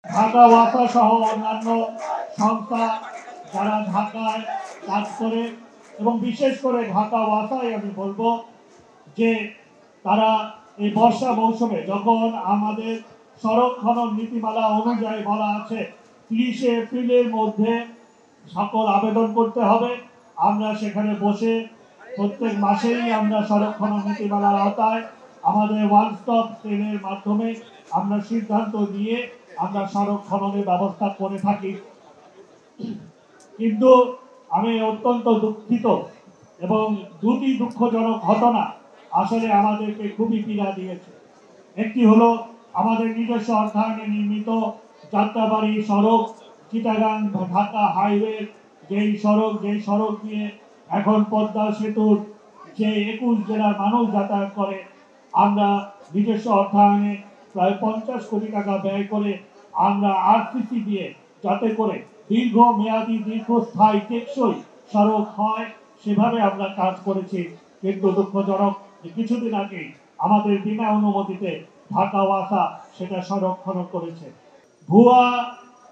ঢাকা ওয়াসা সহ অন্যান্য সংস্থা যারা ঢাকায় কাজ করে এবং বিশেষ করে ঢাকা ওয়াসায় আমি বলবো যে তারা এই বর্ষা মৌসুমে যখন আমাদের সড়ক খনন নীতিমালা অনুযায়ী বলা আছে 30 এপ্রিলের মধ্যে সকল আবেদন করতে হবে, আমরা সেখানে বসে প্রত্যেক মাসেই আমরা সড়ক খনন নীতিমালার আওতায় আমাদের ওয়ান স্টপ সেলের মাধ্যমে আমরা সিদ্ধান্ত নিয়ে আমরা সড়ক খননের ব্যবস্থা করে থাকি। কিন্তু আমি অত্যন্ত দুঃখিত এবং দুটি দুঃখজনক ঘটনা আসলে আমাদেরকে খুবই পীড়া দিয়েছে। একটি হলো আমাদের নিজস্ব অর্থায়নে নির্মিত যাত্রাবাড়ি সড়ক চিটাগাং ঢাকা হাইওয়ে যেই সড়ক দিয়ে এখন পদ্মা সেতুর যে 21 জেলার মানুষ যাতায়াত করে, আমরা নিজস্ব অর্থায়নে প্রায় 50 কোটি টাকা ব্যয় করে আমরা আরসিসি দিয়ে যাতে করে দীর্ঘমেয়াদী দীর্ঘস্থায়ী টেকসই সড়ক হয় সেভাবে আমরা কাজ করেছি। কিন্তু দুঃখজনক যে কিছুদিন আগে আমাদের বিনা অনুমতিতে ঢাকা ওয়াসা সেটা সড়ক খনন করেছে। ভুয়া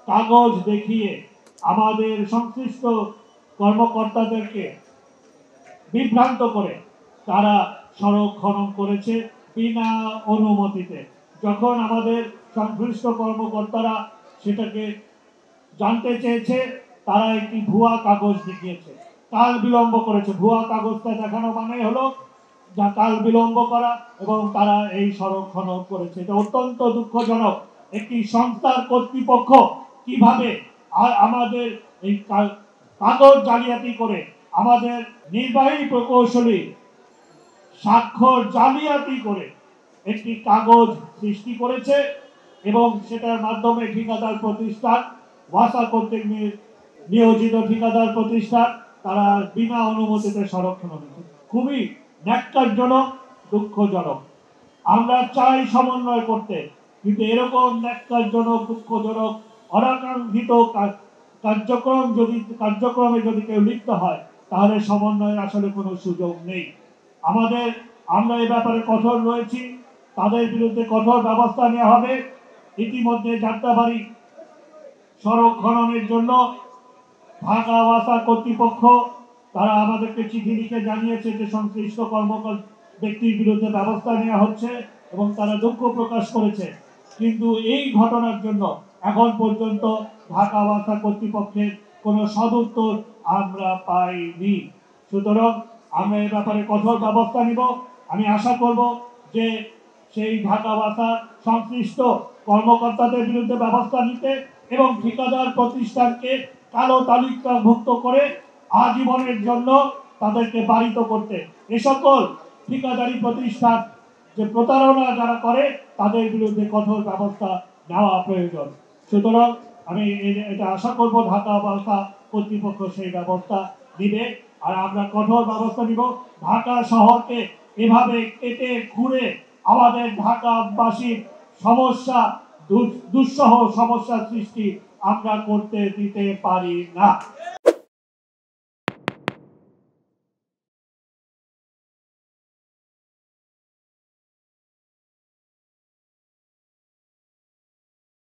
কাগজ দেখিয়ে আমাদের সংশ্লিষ্ট কর্মকর্তাদেরকে বিভ্রান্ত করে তারা সড়ক খনন করেছে বিনা অনুমতিতে। যখন আমাদের সংশ্লিষ্ট কর্মকর্তারা সেটাকে জানতে চেয়েছে, তারা একটি ভুয়া কাগজ দেখিয়েছে, কাল বিলম্ব করেছে। ভুয়া কাগজটা দেখানো মানে হলো যা কাল বিলম্ব করা, এবং তারা এই সড়ক খনন করেছে। এটা অত্যন্ত দুঃখজনক। একটি সংস্থার কর্তৃপক্ষ কিভাবে আমাদের এই কাগজ জালিয়াতি করে, আমাদের নির্বাহী প্রকৌশলী স্বাক্ষর জালিয়াতি করে একটি কাগজ সৃষ্টি করেছে এবং সেটার মাধ্যমে ঠিকাদার প্রতিষ্ঠান ওয়াসা কর্তৃক নিয়োজিত ঠিকাদার প্রতিষ্ঠান তারা বিনা অনুমতিতে সড়ক খনন করেছে। খুবই ন্যাক্কারজনক, দুঃখজনক। আমরা চাই সমন্বয় করতে, কিন্তু এরকম ন্যাক্কারজনক, দুঃখজনক, অনাকাঙ্ক্ষিত কার্যক্রমে যদি কেউ লিপ্ত হয় তাহলে সমন্বয়ের আসলে কোনো সুযোগ নেই। আমরা এই ব্যাপারে কঠোর রয়েছি, তাদের বিরুদ্ধে কঠোর ব্যবস্থা নেওয়া হবে। ইতিমধ্যে যাত্রাবাড়ি সড়ক খননের জন্য ঢাকা ওয়াসা কর্তৃপক্ষ তারা আমাদেরকে চিঠি লিখে জানিয়েছে যে সংশ্লিষ্ট ব্যক্তির বিরুদ্ধে ব্যবস্থা নেওয়া হচ্ছে এবং তারা দুঃখ প্রকাশ করেছে। কিন্তু এই ঘটনার জন্য এখন পর্যন্ত ঢাকা ওয়াসা কর্তৃপক্ষের কোনো সদুত্তর আমরা পাইনি। সুতরাং আমরা এই ব্যাপারে কঠোর ব্যবস্থা নিব। আমি আশা করব যে সেই ঢাকা ওয়াসা সংশ্লিষ্ট কর্মকর্তাদের বিরুদ্ধে ব্যবস্থা নিতে এবং ঠিকাদার প্রতিষ্ঠানকে কালো তালিকাভুক্ত করে আজীবনের জন্য তাদেরকে বারিত করতে, এ সকল ঠিকাদারি প্রতিষ্ঠান যে প্রতারণা যারা করে তাদের বিরুদ্ধে কঠোর ব্যবস্থা নেওয়া প্রয়োজন। সুতরাং আমি এটা আশা করব ঢাকা ওয়াসা কর্তৃপক্ষ সেই ব্যবস্থা নিবে, আর আমরা কঠোর ব্যবস্থা নিব। ঢাকা শহরকে এভাবে কেটে ঘুরে আমাদের ঢাকাবাসীর সমস্যা দুঃসহ সমস্যার সৃষ্টি আমরা করতে দিতে পারি না।